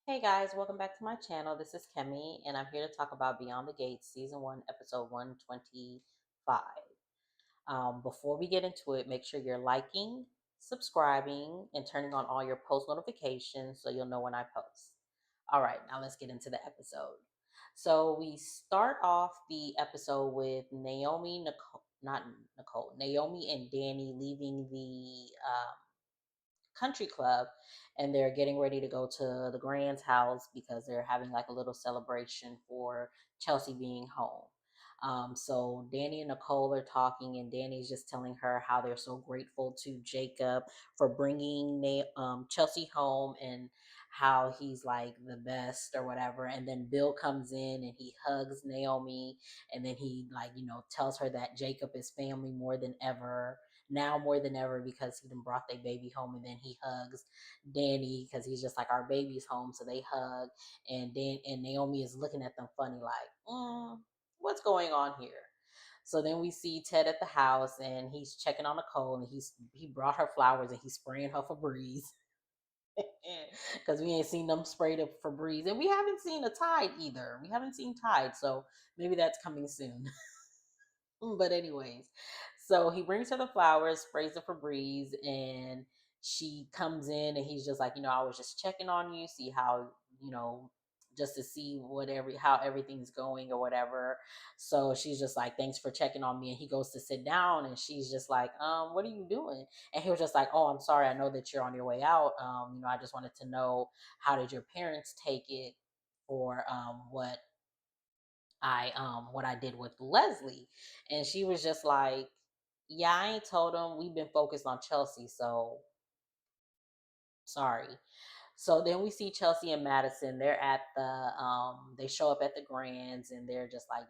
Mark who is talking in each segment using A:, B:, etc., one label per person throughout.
A: Hey guys, welcome back to my channel. This is Kemi, and I'm here to talk about Beyond the Gates, Season 1, Episode 125. Before we get into it, make sure you're liking, subscribing, and turning on all your post notifications so you'll know when I post. All right, now let's get into the episode. So we start off the episode with Naomi and Danny leaving the country club, and they're getting ready to go to the Grand's house because they're having like a little celebration for Chelsea being home. So Danny and Nicole are talking, and Danny's just telling her how they're so grateful to Jacob for bringing Chelsea home, and how he's like the best or whatever. And then Bill comes in and he hugs Naomi, and then he tells her that Jacob is family more than ever, now more than ever, because he done brought their baby home. And then he hugs Danny because he's just like, our baby's home, so they hug. And Naomi is looking at them funny like, what's going on here? So then we see Ted at the house, and he's checking on Nicole, and he brought her flowers, and he's spraying her Febreze because we ain't seen them sprayed up Febreze, and we haven't seen a Tide either. We haven't seen Tide, so maybe that's coming soon. But anyways, so he brings her the flowers, sprays the Febreze, and she comes in, and he's just like, I was just checking on you, see how, just to see how everything's going or whatever. So she's just like, thanks for checking on me. And he goes to sit down, and she's just like, what are you doing? And he was just like, oh, I'm sorry, I know that you're on your way out. I just wanted to know, how did your parents take it for what I did with Leslie? And she was just like, yeah, I ain't told them. We've been focused on Chelsea, so sorry. So then we see Chelsea and Madison. They're at they show up at the Grands, and they're just like,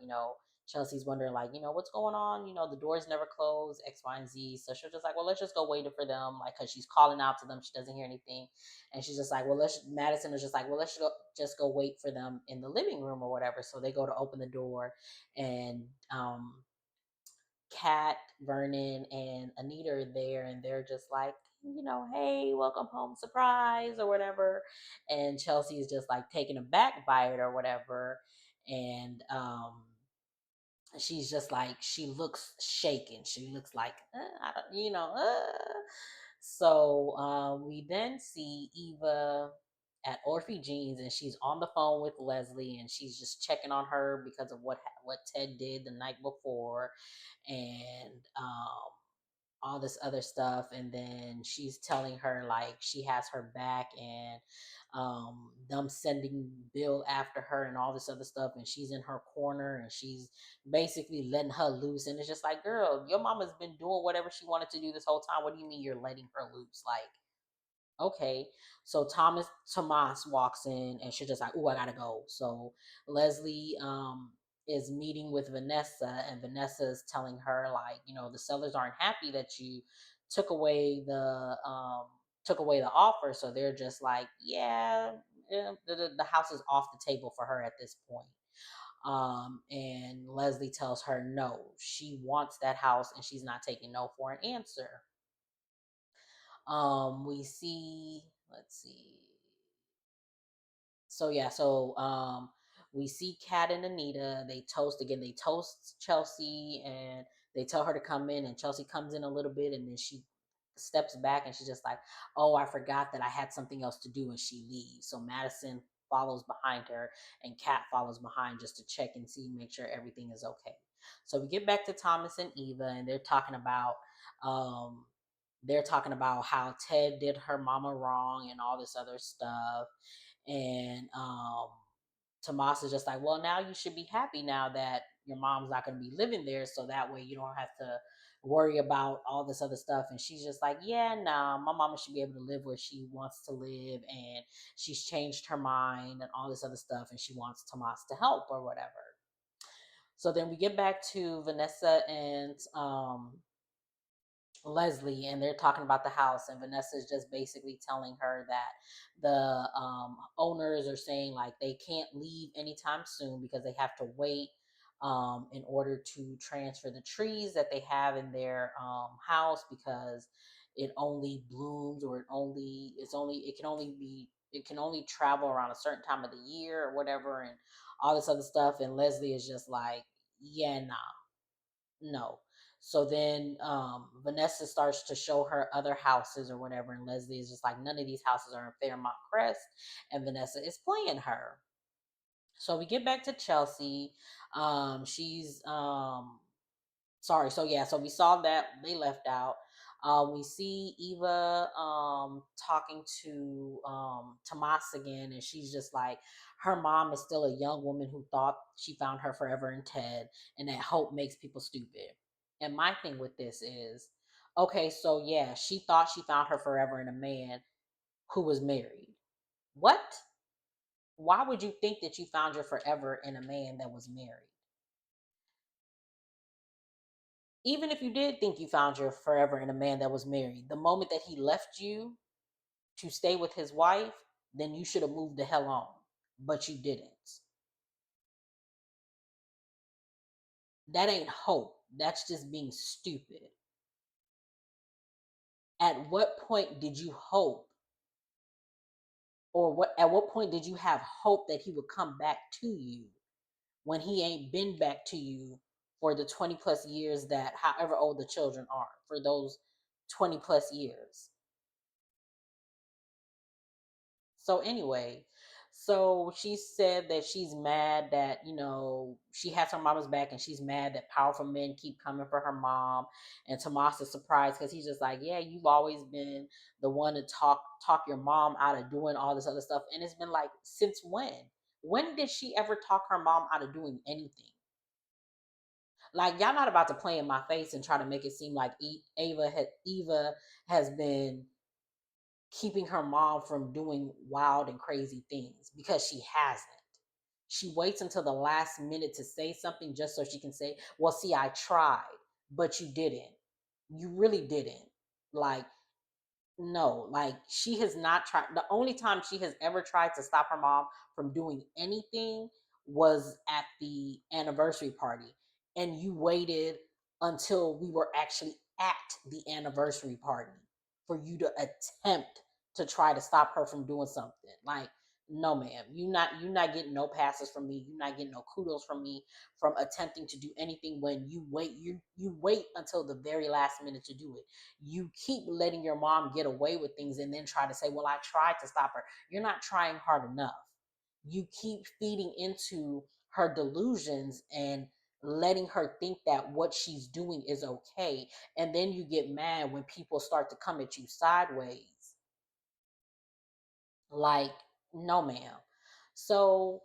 A: Chelsea's wondering like, what's going on? The doors never close, X, Y, and Z. So she's just like, well, let's just go wait for them. Like, cause she's calling out to them. She doesn't hear anything. And she's just like, Madison is just like, well, let's just go wait for them in the living room or whatever. So they go to open the door, and Kat, Vernon, and Anita are there, and they're just like, hey, welcome home, surprise, or whatever. And Chelsea is just like taken aback by it or whatever. And she's just like, she looks shaken. She looks like, I don't, So we then see Eva at Orphe Jeans, and she's on the phone with Leslie, and she's just checking on her because of what Ted did the night before, and all this other stuff. And then she's telling her like she has her back, and them sending Bill after her and all this other stuff, and she's in her corner, and she's basically letting her loose. And it's just like, girl, your mama's been doing whatever she wanted to do this whole time. What do you mean you're letting her loose? Like, okay. So Tomas walks in, and she's just like, oh, I gotta go. So Leslie is meeting with Vanessa, and Vanessa is telling her like, the sellers aren't happy that you took away the offer. So they're just like, yeah, the house is off the table for her at this point. And Leslie tells her no, she wants that house, and she's not taking no for an answer. We see, let's see. So yeah, so we see Kat and Anita. They toast again. They toast Chelsea, and they tell her to come in. And Chelsea comes in a little bit, and then she steps back, and she's just like, "Oh, I forgot that I had something else to do," and she leaves. So Madison follows behind her, and Kat follows behind just to check and see, make sure everything is okay. So we get back to Thomas and Eva, and um, they're talking about how Ted did her mama wrong and all this other stuff. And Tomas is just like, well, now you should be happy now that your mom's not going to be living there, so that way you don't have to worry about all this other stuff. And she's just like, yeah, nah, my mama should be able to live where she wants to live, and she's changed her mind and all this other stuff, and she wants Tomas to help or whatever. So then we get back to Vanessa and Leslie, and they're talking about the house, and Vanessa is just basically telling her that the owners are saying like they can't leave anytime soon because they have to wait in order to transfer the trees that they have in their house, because it only blooms, or it can only be it can only travel around a certain time of the year or whatever, and all this other stuff. And Leslie is just like, yeah, nah, no. So then Vanessa starts to show her other houses or whatever, and Leslie is just like, none of these houses are in Fairmont Crest, and Vanessa is playing her. So we get back to Chelsea. She's sorry. So yeah, so we saw that they left out. We see Eva talking to Tomas again, and she's just like, her mom is still a young woman who thought she found her forever in Ted, and that hope makes people stupid. And my thing with this is, okay, so yeah, she thought she found her forever in a man who was married. What? Why would you think that you found your forever in a man that was married? Even if you did think you found your forever in a man that was married, the moment that he left you to stay with his wife, then you should have moved the hell on. But you didn't. That ain't hope. That's just being stupid. At what point did you hope, or at what point did you have hope that he would come back to you when he ain't been back to you for the 20 plus years, that however old the children are, for those 20 plus years? So anyway, so she said that she's mad that, she has her mama's back, and she's mad that powerful men keep coming for her mom. And Tomas is surprised because he's just like, yeah, you've always been the one to talk your mom out of doing all this other stuff. And it's been like, since when? When did she ever talk her mom out of doing anything? Like, y'all not about to play in my face and try to make it seem like Eva has been keeping her mom from doing wild and crazy things, because she hasn't. She waits until the last minute to say something just so she can say, well, see, I tried, but you didn't. You really didn't. Like, no, like, she has not tried. The only time she has ever tried to stop her mom from doing anything was at the anniversary party. And you waited until we were actually at the anniversary party for you to attempt to try to stop her from doing something. Like, no, ma'am, you not getting no passes from me. You're not getting no kudos from me from attempting to do anything when you wait until the very last minute to do it. You keep letting your mom get away with things and then try to say, well, I tried to stop her. You're not trying hard enough. You keep feeding into her delusions and letting her think that what she's doing is okay. And then you get mad when people start to come at you sideways. Like, no, ma'am. So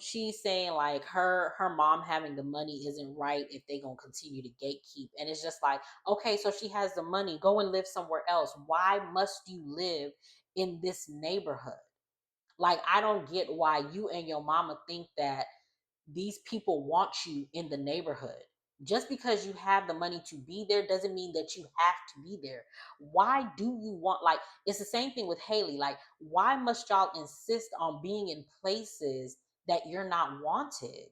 A: she's saying like her mom having the money isn't right if they gonna continue to gatekeep. And it's just like, okay, so she has the money, go and live somewhere else. Why must you live in this neighborhood? Like, I don't get why you and your mama think that these people want you in the neighborhood. Just because you have the money to be there doesn't mean that you have to be there. Why do you want, like, it's the same thing with Haley. Like, why must y'all insist on being in places that you're not wanted?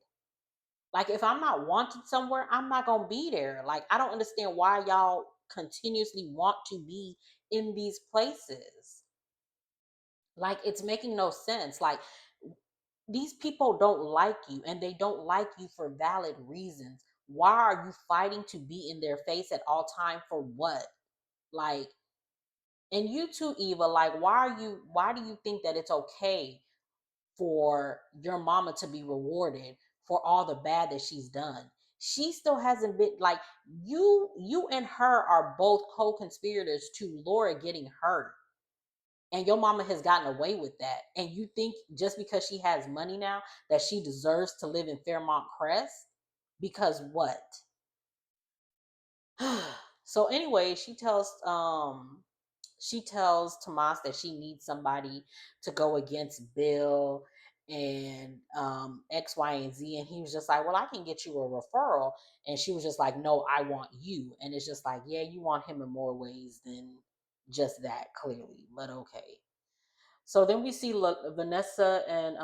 A: Like, if I'm not wanted somewhere, I'm not going to be there. Like, I don't understand why y'all continuously want to be in these places. Like, it's making no sense. Like, these people don't like you, and they don't like you for valid reasons. Why are you fighting to be in their face at all time? For what? Like, and you too, Eva, like, why do you think that it's okay for your mama to be rewarded for all the bad that she's done? She still hasn't been, like, you and her are both co-conspirators to Laura getting hurt, and your mama has gotten away with that. And you think just because she has money now that she deserves to live in Fairmont Crest? Because what? So anyway, she tells Tomas that she needs somebody to go against Bill and X, Y, and Z. And he was just like, well, I can get you a referral. And she was just like, no, I want you. And it's just like, yeah, you want him in more ways than just that, clearly, but okay. So then we see Vanessa and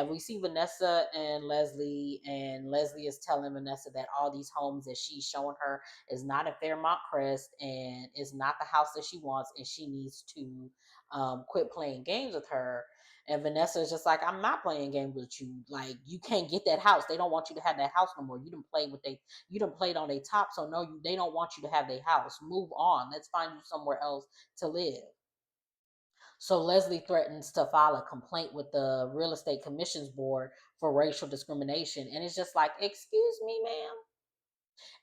A: we see Vanessa and Leslie is telling Vanessa that all these homes that she's showing her is not in Fairmont Crest and is not the house that she wants, and she needs to quit playing games with her. And Vanessa's just like, I'm not playing games with you. Like, you can't get that house. They don't want you to have that house no more. You didn't play it on their top. So no, they don't want you to have their house. Move on. Let's find you somewhere else to live. So Leslie threatens to file a complaint with the Real Estate Commissions Board for racial discrimination. And it's just like, excuse me, ma'am.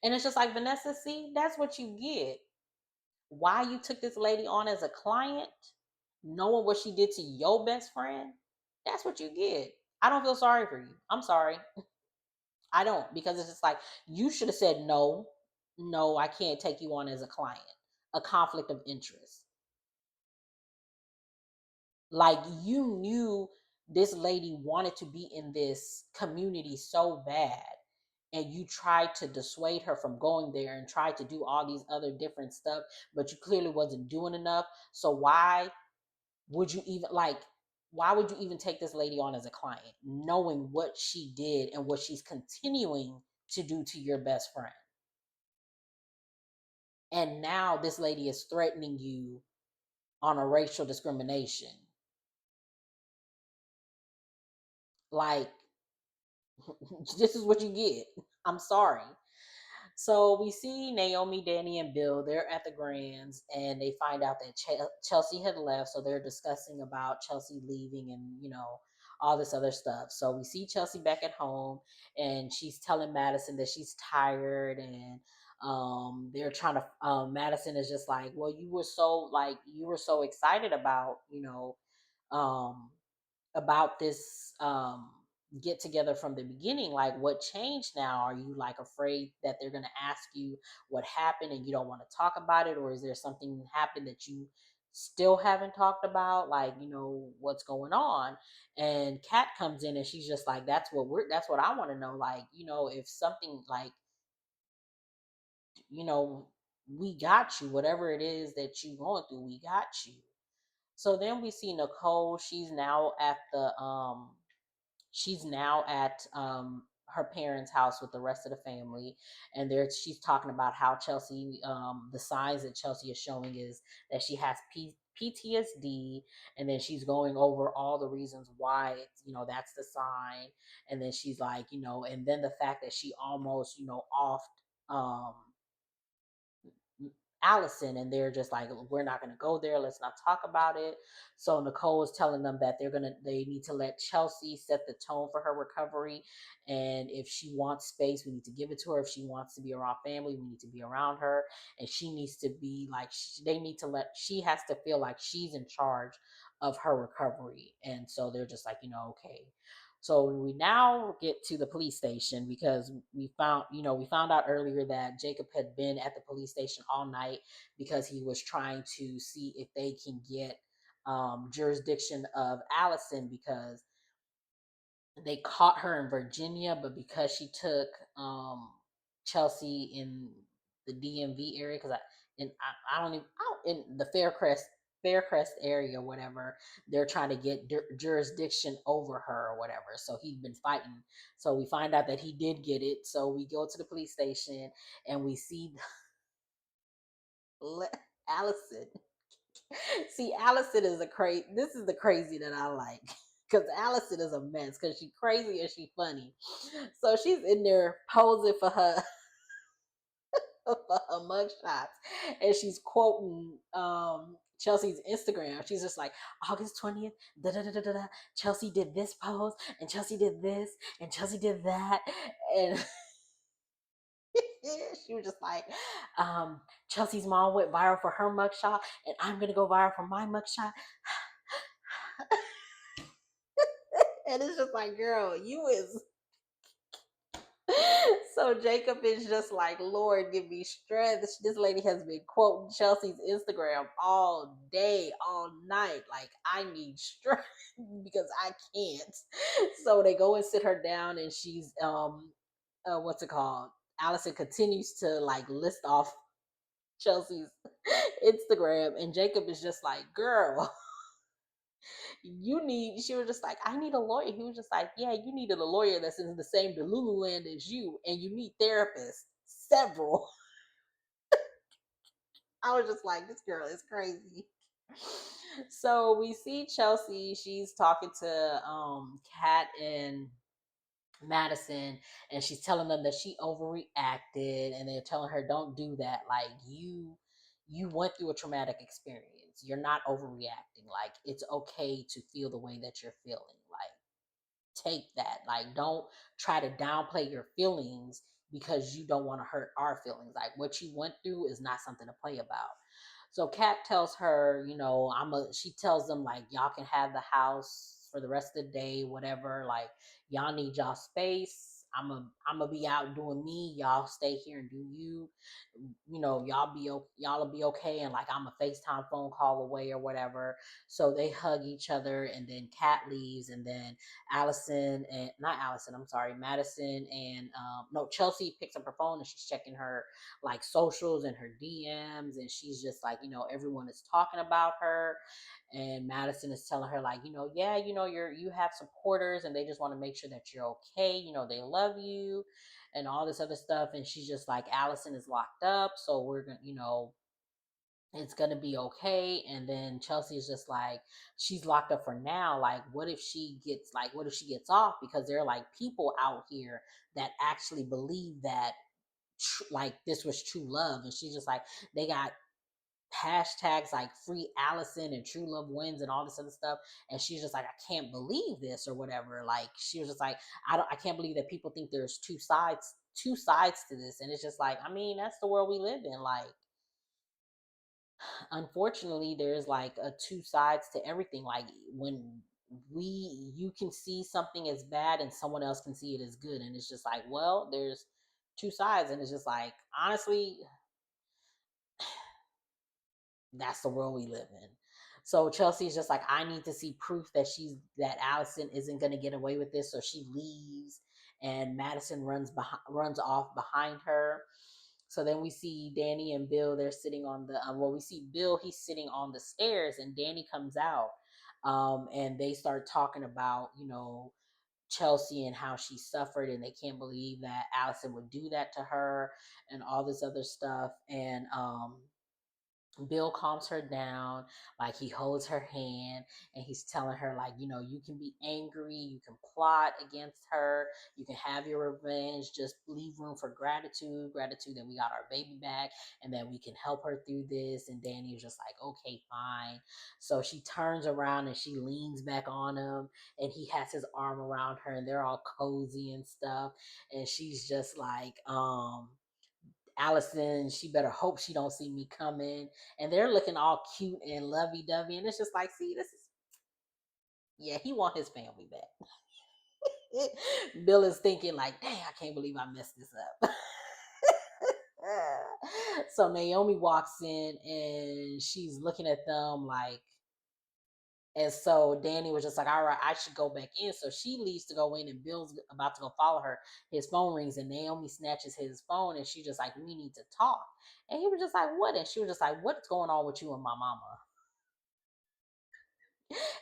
A: And it's just like, Vanessa, see, that's what you get. Why you took this lady on as a client, knowing what she did to your best friend, that's what you get. I don't feel sorry for you. I'm sorry. I don't, because it's just like, you should have said no. No, I can't take you on as a client. A conflict of interest. Like, you knew this lady wanted to be in this community so bad, and you tried to dissuade her from going there and tried to do all these other different stuff, but you clearly wasn't doing enough. So would you even like why would you even take this lady on as a client, knowing what she did and what she's continuing to do to your best friend? And now this lady is threatening you on a racial discrimination. Like, this is what you get. I'm sorry. So we see Naomi, Danny, and Bill. They're at the Grands, and they find out that Chelsea had left. So they're discussing about Chelsea leaving, and all this other stuff. So we see Chelsea back at home, and she's telling Madison that she's tired, and they're trying to. Madison is just like, well, you were so excited um, about this get together from the beginning. Like, what changed now? Are you like afraid that they're going to ask you what happened and you don't want to talk about it, or is there something happened that you still haven't talked about? Like, what's going on? And Kat comes in and she's just like, that's what I want to know. Like, if something like, you know we got you, whatever it is that you going through, we got you. So then we see Nicole. She's now at her parents' house with the rest of the family, and she's talking about how Chelsea, the signs that Chelsea is showing is that she has PTSD, and then she's going over all the reasons why that's the sign, and then she's like, and then the fact that she almost offed um Allison, and they're just like, we're not going to go there. Let's not talk about it. So Nicole is telling them that they need to let Chelsea set the tone for her recovery. And if she wants space, we need to give it to her. If she wants to be around family, we need to be around her. And she needs to be like, she has to feel like she's in charge of her recovery. And so they're just like, okay. So we now get to the police station because we found out earlier that Jacob had been at the police station all night because he was trying to see if they can get jurisdiction of Allison, because they caught her in Virginia, but because she took Chelsea in the DMV area, because I don't even in the Faircrest area, whatever, they're trying to get jurisdiction over her or whatever. So he'd been fighting. So we find out that he did get it. So we go to the police station and we see Allison. See, Allison is this is the crazy that I like. Because Allison is a mess. Because she's crazy and she's funny. So she's in there posing for her mug shots, and she's quoting Chelsea's Instagram. She's just like, August 20th, da da da da da. Chelsea did this pose, and Chelsea did this, and Chelsea did that, and she was just like, Chelsea's mom went viral for her mugshot, and I'm gonna go viral for my mugshot. And it's just like, girl, you is. So Jacob is just like, Lord, give me strength. This lady has been quoting Chelsea's Instagram all day, all night. Like, I need strength because I can't. So they go and sit her down, and she's what's it called? Allison continues to like list off Chelsea's Instagram, and Jacob is just like, girl, she was just like, I need a lawyer. He was just like, yeah, you needed a lawyer that's in the same Delulu land as you, and you need therapists, several. I was just like, this girl is crazy. So we see Chelsea, she's talking to Kat and Madison, and she's telling them that she overreacted, and they're telling her don't do that. Like you went through a traumatic experience. You're not overreacting. Like it's okay to feel the way that you're feeling. Like take that. Like don't try to downplay your feelings because you don't want to hurt our feelings. Like what you went through is not something to play about. So Kat tells her, she tells them like y'all can have the house for the rest of the day, whatever. Like y'all need y'all space. I'm gonna be out doing me. Y'all stay here and do you. Y'all will be okay. And like I'm a FaceTime phone call away or whatever. So they hug each other, and then Kat leaves, and then Madison and no, Chelsea picks up her phone and she's checking her like socials and her DMs, and she's just like, everyone is talking about her, and Madison is telling her like, yeah, you have supporters and they just want to make sure that you're okay, they love you and all this other stuff, and she's just like, Allison is locked up, so we're gonna, it's gonna be okay. And then Chelsea is just like, she's locked up for now. Like, what if she gets off? Because there are like people out here that actually believe that like this was true love, and she's just like, they got hashtags like free Allison and true love wins and all this other stuff, and she's just like, I can't believe this or whatever. Like she was just like, I can't believe that people think there's two sides to this. And it's just like, I mean, that's the world we live in. Like unfortunately there's like a two sides to everything. Like when you can see something as bad and someone else can see it as good, and it's just like, well, there's two sides, and it's just like, honestly, that's the world we live in. So Chelsea's just like, I need to see proof that Allison isn't going to get away with this, so she leaves, and Madison runs off behind her. So then we see Dani and Bill. They're sitting on the we see Bill. He's sitting on the stairs, and Dani comes out, and they start talking about Chelsea and how she suffered, and they can't believe that Allison would do that to her, and all this other stuff. And Bill calms her down, like he holds her hand and he's telling her, like, you can be angry, you can plot against her, you can have your revenge, just leave room for gratitude that we got our baby back and that we can help her through this. And Dani was just like, okay, fine. So she turns around and she leans back on him, and he has his arm around her, and they're all cozy and stuff. And she's just like, Allison, she better hope she don't see me coming. And they're looking all cute and lovey-dovey. And it's just like, see, this is, yeah, he want his family back. Bill is thinking like, dang, I can't believe I messed this up. So Naomi walks in and she's looking at them like, and so Dani was just like, all right, I should go back in. So she leaves to go in, and Bill's about to go follow her. His phone rings, and Naomi snatches his phone, and she's just like, we need to talk. And he was just like, what? And she was just like, what's going on with you and my mama?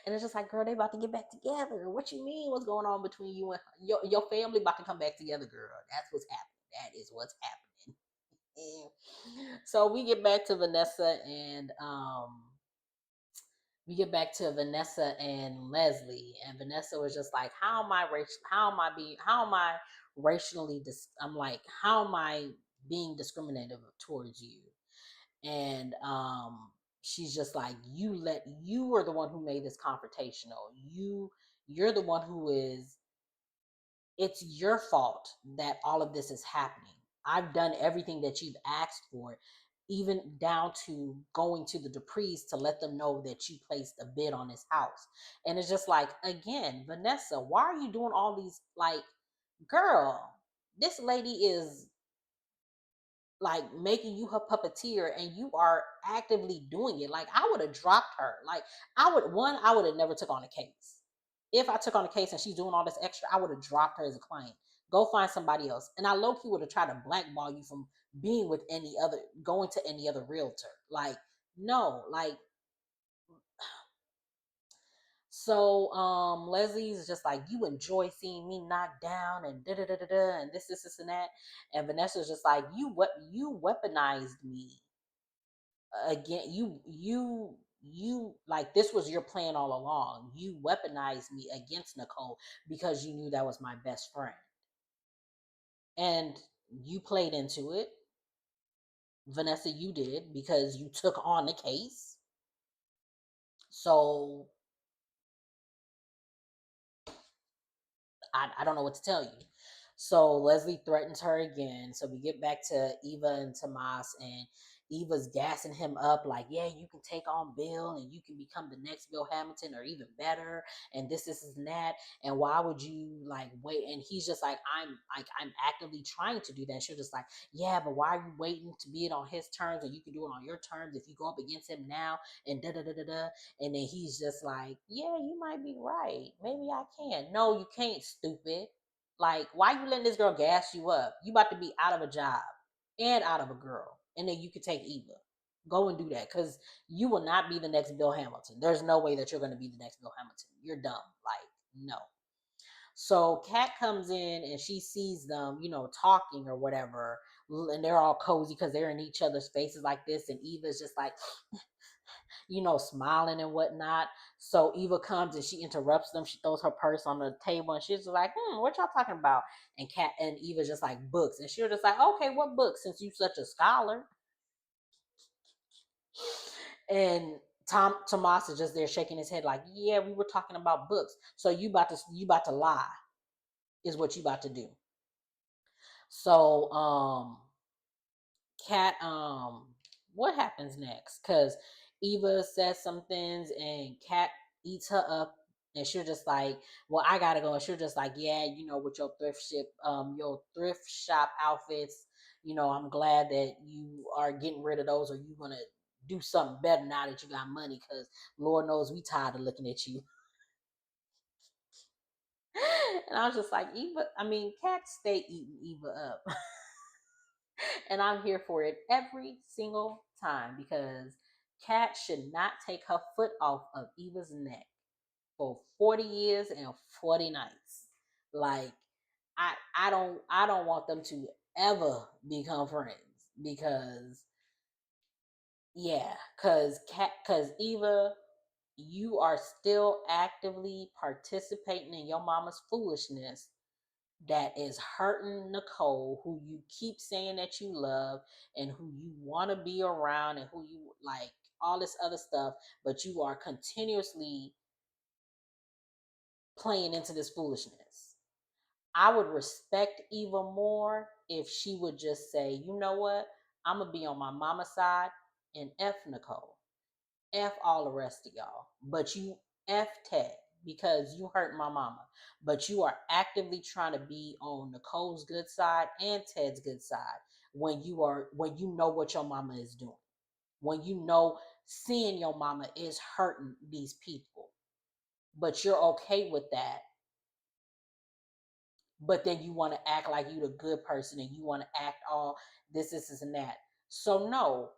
A: And it's just like, girl, they about to get back together. What you mean? What's going on between you and your family about to come back together, girl? That's what's happening. That is what's happening. And so we get back to Vanessa and Leslie, and Vanessa was just like, how am I racially I'm like, how am I being discriminative towards you? And she's just like, you are the one who made this confrontational. You're the one who is, it's your fault that all of this is happening. I've done everything that you've asked for, even down to going to the Duprees to let them know that you placed a bid on this house. And it's just like, again, Vanessa, why are you doing all these, like, girl, this lady is like making you her puppeteer, and you are actively doing it. Like, I would have dropped her. Like, I would have never took on a case. If I took on a case and she's doing all this extra, I would have dropped her as a client. Go find somebody else. And I low-key would have tried to blackball you from being with going to any other realtor. Like, no, like, so Leslie's just like, you enjoy seeing me knocked down and da da da da da and this and that. And Vanessa's just like, you weaponized me again. you like this was your plan all along. You weaponized me against Nicole because you knew that was my best friend. And you played into it. Vanessa, you did because you took on the case. So I don't know what to tell you. So Leslie threatens her again. So we get back to Eva and Tomas, and Eva's gassing him up like, yeah, you can take on Bill and you can become the next Bill Hamilton or even better. And this, and that. And why would you like wait? And he's just like, I'm actively trying to do that. She's just like, yeah, but why are you waiting to be it on his terms and you can do it on your terms if you go up against him now and da da da da da. And then he's just like, yeah, you might be right. Maybe I can. No, you can't, stupid. Like, why you letting this girl gas you up? You about to be out of a job and out of a girl. And then you could take Eva. Go and do that. Because you will not be the next Bill Hamilton. There's no way that you're going to be the next Bill Hamilton. You're dumb. Like, no. So Kat comes in and she sees them, talking or whatever. And they're all cozy because they're in each other's faces like this. And Eva's just like, smiling and whatnot. So Eva comes and she interrupts them. She throws her purse on the table and she's just like, what y'all talking about? And Kat and Eva's just like, books. And she was just like, okay, what books? Since you such a scholar. And Tomas is just there shaking his head like, yeah, we were talking about books. So you about to lie is what you about to do. So Kat, what happens next? Because Eva says some things and Kat eats her up, and she's just like, well, I gotta go. And she's just like, yeah, with your thrift shop outfits, I'm glad that you are getting rid of those, or you gonna do something better now that you got money, because Lord knows we tired of looking at you. And I was just like, Eva, Kat stay eating Eva up. And I'm here for it every single time because Kat should not take her foot off of Eva's neck for 40 years and 40 nights. Like, I don't want them to ever become friends because cause Eva, you are still actively participating in your mama's foolishness that is hurting Nicole, who you keep saying that you love and who you want to be around and who you like, all this other stuff, but you are continuously playing into this foolishness. I would respect Eva more if she would just say, you know what? I'm going to be on my mama's side and F Nicole. F all the rest of y'all. But you F Ted because you hurt my mama. But you are actively trying to be on Nicole's good side and Ted's good side when you know what your mama is doing. When you know seeing your mama is hurting these people. But you're okay with that. But then you want to act like you the good person and you want to act all this, and that. So no,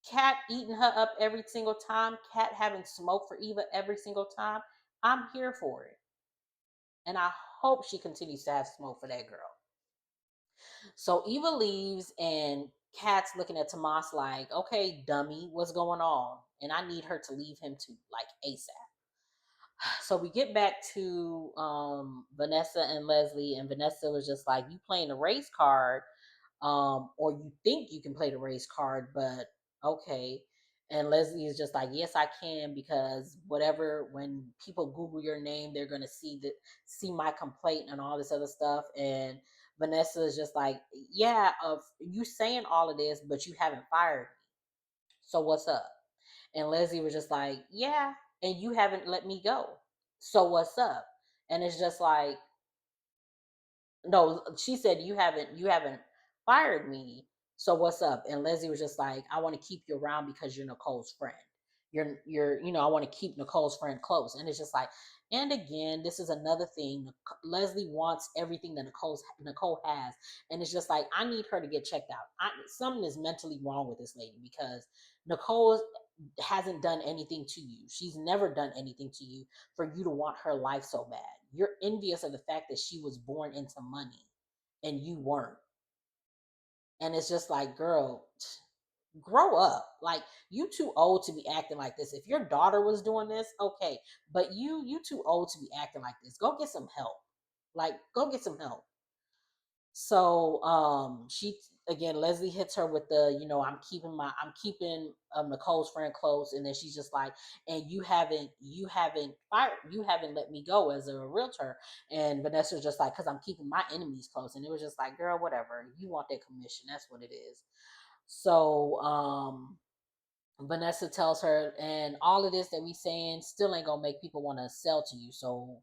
A: Kat eating her up every single time, Kat having smoke for Eva every single time, I'm here for it. And I hope she continues to have smoke for that girl. So Eva leaves and Kat's looking at Tomas like, okay, dummy, what's going on? And I need her to leave him to like ASAP. So we get back to Vanessa and Leslie, and Vanessa was just like, you playing a race card, or you think you can play the race card, but okay. And Leslie is just like, yes, I can, because whatever, when people Google your name, they're gonna see my complaint and all this other stuff. And Vanessa is just like, yeah, of you saying all of this, but you haven't fired me. So what's up? And Leslie was just like, yeah, and you haven't let me go. So what's up? And it's just like, no, she said you haven't fired me. So what's up? And Leslie was just like, I want to keep you around because you're Nicole's friend. I want to keep Nicole's friend close. And it's just like, and again, this is another thing. Leslie wants everything that Nicole has. And it's just like, I need her to get checked out. Something is mentally wrong with this lady because Nicole hasn't done anything to you. She's never done anything to you for you to want her life so bad. You're envious of the fact that she was born into money and you weren't. And it's just like, girl, grow up. Like, you too old to be acting like this. If your daughter was doing this, okay, but you too old to be acting like this. Go get some help. Like, go get some help. So she, again, Leslie hits her with the, I'm keeping Nicole's friend close, and then she's just like, and you haven't let me go as a realtor. And Vanessa's just like, because I'm keeping my enemies close. And it was just like, girl, whatever, you want that commission, that's what it is. So Vanessa tells her, and all of this that we saying still ain't gonna make people want to sell to you. So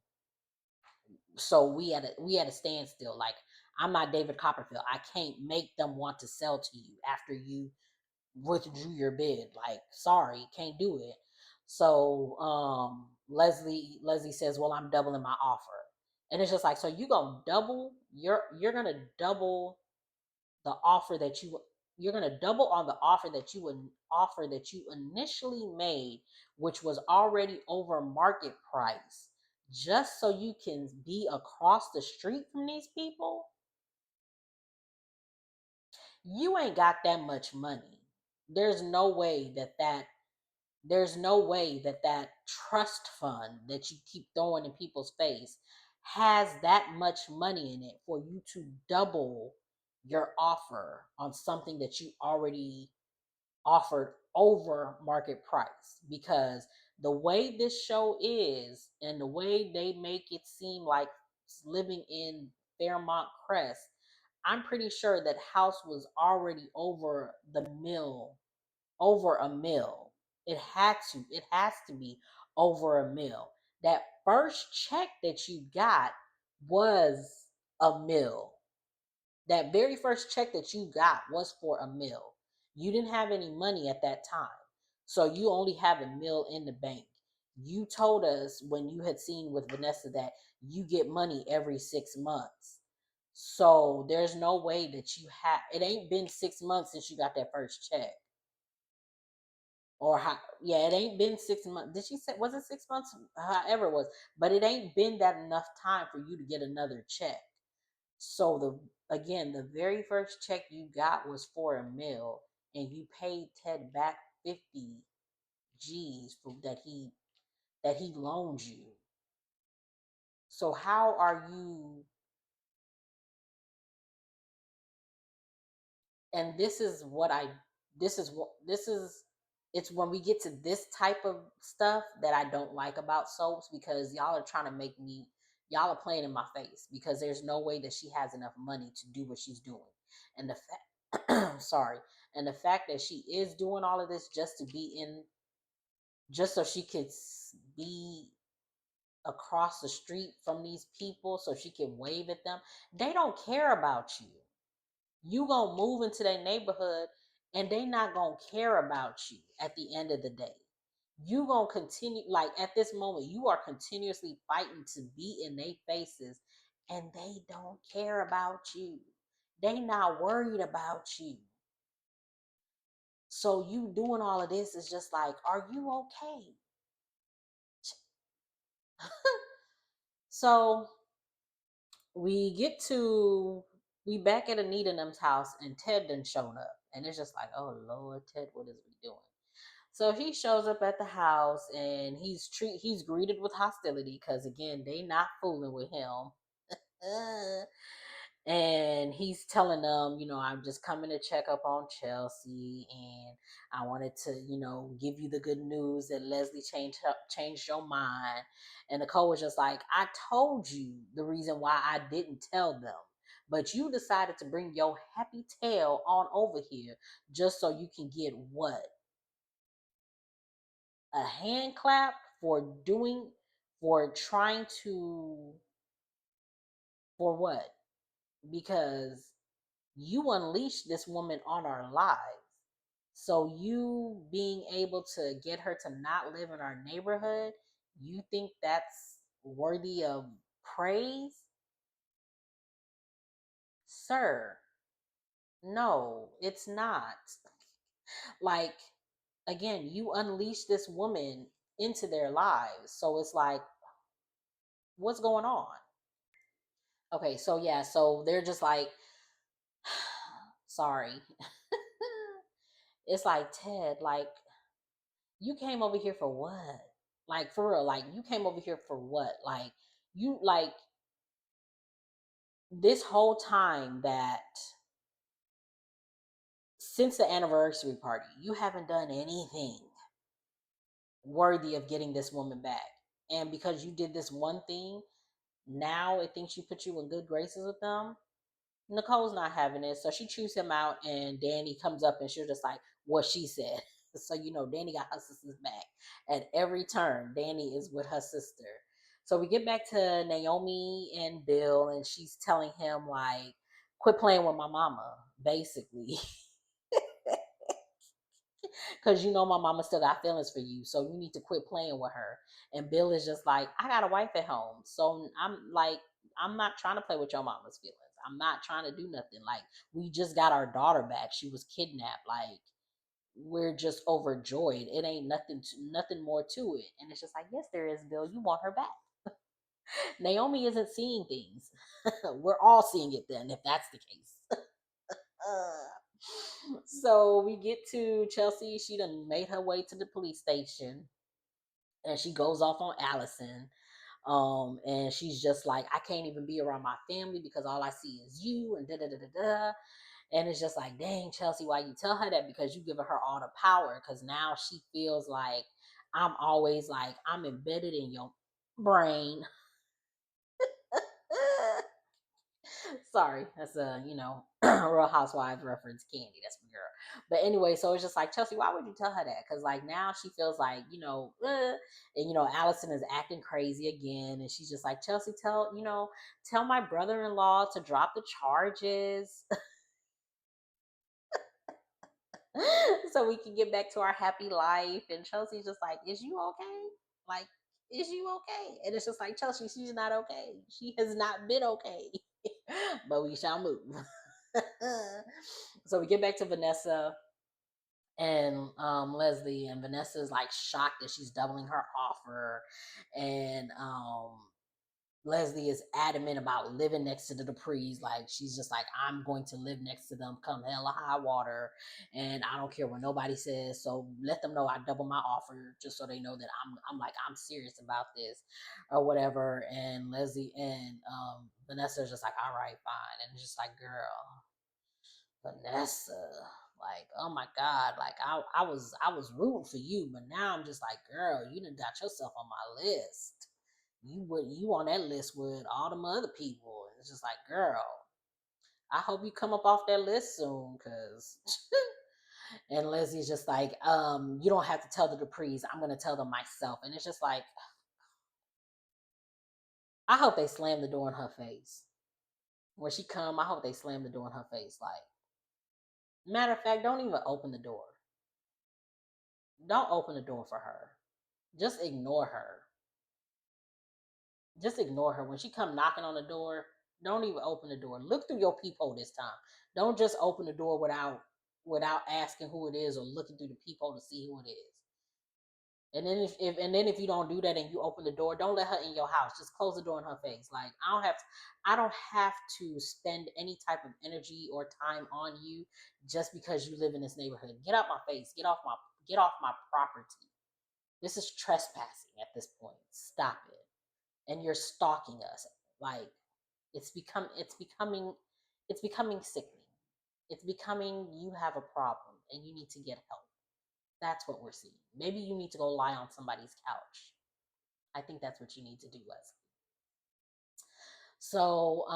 A: we at a standstill. Like, I'm not David Copperfield. I can't make them want to sell to you after you withdrew your bid. Like, sorry, can't do it. So Leslie says, well, I'm doubling my offer. And it's just like, so you're gonna double the offer that you're going to double on the offer that you would offer that you initially made, which was already over market price, just so you can be across the street from these people. You ain't got that much money. There's no way that trust fund that you keep throwing in people's face has that much money in it for you to double your offer on something that you already offered over market price. Because the way this show is and the way they make it seem like living in Fairmont Crest, I'm pretty sure that house was already over a mill. It has to be over a mill. That first check that you got was a mill. That very first check that you got was for a mill. You didn't have any money at that time. So you only have a mill in the bank. You told us when you had seen with Vanessa that you get money every 6 months. So there's no way that it ain't been 6 months since you got that first check. Or how, yeah, it ain't been 6 months. Did she say, was it 6 months? However it was. But it ain't been that enough time for you to get another check. So the very first check you got was for a mill, and you paid Ted back 50 G's for that he loaned you. So how are you? And this is it's when we get to this type of stuff that I don't like about soaps, because y'all are trying to make me, y'all are playing in my face, because there's no way that she has enough money to do what she's doing. And the fact sorry, and the fact that she is doing all of this just so she could be across the street from these people so she can wave at them. They don't care about you. You gonna move into their neighborhood, and they not gonna care about you at the end of the day. You gonna continue, like, at this moment you are continuously fighting to be in their faces, and they don't care about you. They not worried about you. So you doing all of this is just like, are you okay? So we back at Anita and them's house, and Ted done shown up, and it's just like, oh Lord, Ted, what is we doing? So he shows up at the house, and he's greeted with hostility, because again, they not fooling with him. And he's telling them, I'm just coming to check up on Chelsea, and I wanted to, give you the good news that Leslie changed your mind. And Nicole was just like, I told you the reason why I didn't tell them, but you decided to bring your happy tail on over here just so you can get what? A hand clap for trying to, for what? Because you unleashed this woman on our lives. So you being able to get her to not live in our neighborhood, you think that's worthy of praise? Sir, no, it's not. Like, again, you unleashed this woman into their lives. So it's like, what's going on? Okay, so yeah, so they're just like, sorry. It's like, Ted, like, you came over here for what? Like, for real, like, you came over here for what? Like, you, like, this whole time that since the anniversary party, you haven't done anything worthy of getting this woman back. And because you did this one thing, now it thinks you put you in good graces with them. Nicole's not having it, so she chews him out, and Dani comes up and she's just like, what she said. So, Dani got her sister's back at every turn. Dani is with her sister. So we get back to Naomi and Bill, and she's telling him, like, quit playing with my mama, basically. Because my mama still got feelings for you, so you need to quit playing with her. And Bill is just like, I got a wife at home, so I'm like, I'm not trying to play with your mama's feelings. I'm not trying to do nothing. Like, we just got our daughter back. She was kidnapped. Like, we're just overjoyed. It ain't nothing more to it. And it's just like, yes, there is, Bill. You want her back. Naomi isn't seeing things. We're all seeing it then, if that's the case. So we get to Chelsea. She done made her way to the police station, and she goes off on Allison. And she's just like, I can't even be around my family because all I see is you, and da da da da da. And it's just like, dang, Chelsea, why you tell her that? Because you giving her all the power. Because now she feels like I'm always like, I'm embedded in your brain. Sorry, that's a Real Housewives reference. Candy, that's my girl. But anyway, so it's just like, Chelsea, why would you tell her that? Because like now she feels like and Allison is acting crazy again, and she's just like, Chelsea, tell my brother-in-law to drop the charges. So we can get back to our happy life. And Chelsea's just like, is you okay? Like, is you okay? And it's just like, Chelsea, she's not okay. She has not been okay. But we shall move. So we get back to Vanessa and Leslie, and Vanessa's like shocked that she's doubling her offer. And Leslie is adamant about living next to the Duprees. Like, she's just like, I'm going to live next to them come hell or high water, and I don't care what nobody says. So let them know I double my offer, just so they know that I'm serious about this, or whatever. And Leslie and Vanessa's just like, all right, fine. And it's just like, girl, Vanessa, like, oh my God, like I was rooting for you, but now I'm just like, girl, you done got yourself on my list. You on that list with all them other people. And it's just like, girl, I hope you come up off that list soon, cause and Leslie's just like, you don't have to tell the Duprees, I'm gonna tell them myself. And it's just like, I hope they slam the door in her face. When she come, I hope they slam the door in her face. Like, matter of fact, don't even open the door. Don't open the door for her. Just ignore her. Just ignore her. When she come knocking on the door, don't even open the door. Look through your peephole this time. Don't just open the door without asking who it is or looking through the peephole to see who it is. And then if you don't do that and you open the door, don't let her in your house. Just close the door in her face. Like, I don't have to spend any type of energy or time on you just because you live in this neighborhood. Get out my face. Get off my property. This is trespassing at this point. Stop it. And you're stalking us. Like, it's becoming sickening. It's becoming, you have a problem and you need to get help. That's what we're seeing. Maybe you need to go lie on somebody's couch. I think that's what you need to do, Leslie. So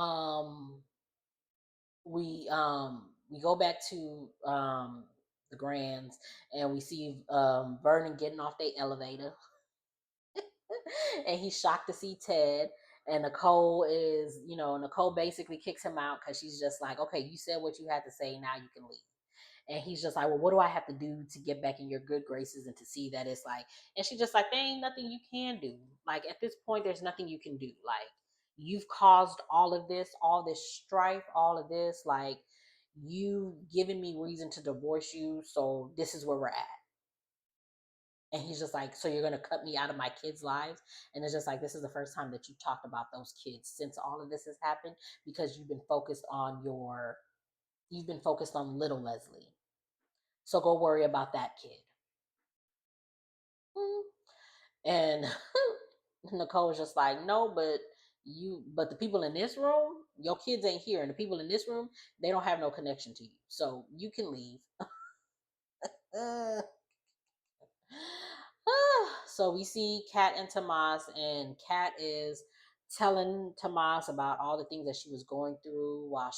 A: we go back to the Grands, and we see Vernon getting off the elevator. And he's shocked to see Ted. And Nicole basically kicks him out because she's just like, okay, you said what you had to say, now you can leave. And he's just like, well, what do I have to do to get back in your good graces and to see that it's like, and she's just like, there ain't nothing you can do. Like, at this point, there's nothing you can do. Like, you've caused all this strife, all of this, like, you given me reason to divorce you. So this is where we're at. And he's just like, so you're going to cut me out of my kids' lives? And it's just like, this is the first time that you talked about those kids since all of this has happened, because you've been focused on little Leslie. So go worry about that kid. Mhm. And Nicole was just like, no, but the people in this room, your kids ain't here, and the people in this room, they don't have no connection to you, so you can leave. Uh, so we see Kat and Tomas, and Kat is telling Tomas about all the things that she was going through while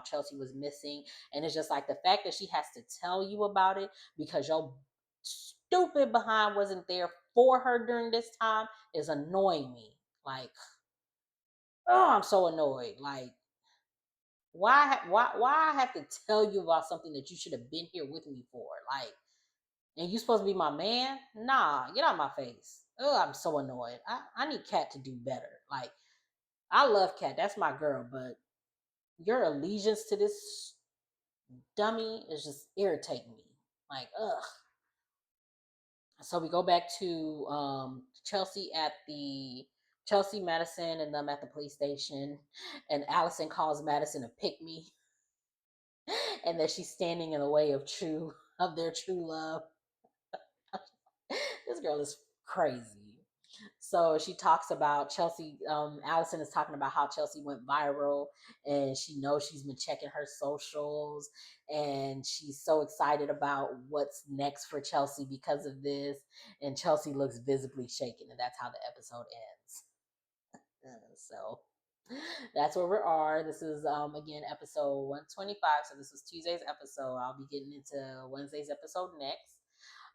A: Chelsea was missing. And it's just like the fact that she has to tell you about it because your stupid behind wasn't there for her during this time is annoying me. Like, oh, I'm so annoyed. Like, why I have to tell you about something that you should have been here with me for? Like, and you supposed to be my man? Nah, get out my face. Oh, I'm so annoyed. I need Kat to do better. Like, I love Kat. That's my girl, but your allegiance to this dummy is just irritating me. Like, ugh. So we go back to Chelsea, Madison, and them at the police station, and Allison calls Madison a pick me, and that she's standing in the way of their true love. This girl is crazy. So she talks about Chelsea. Allison is talking about how Chelsea went viral, and she knows she's been checking her socials, and she's so excited about what's next for Chelsea because of this. And Chelsea looks visibly shaken, and that's how the episode ends. So that's where we are. This is again episode 125. So this was Tuesday's episode. I'll be getting into Wednesday's episode next.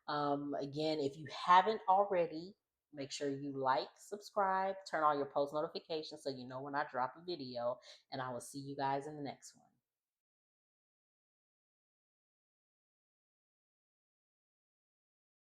A: Again, if you haven't already, make sure you like, subscribe, turn on your post notifications so you know when I drop a video, and I will see you guys in the next one.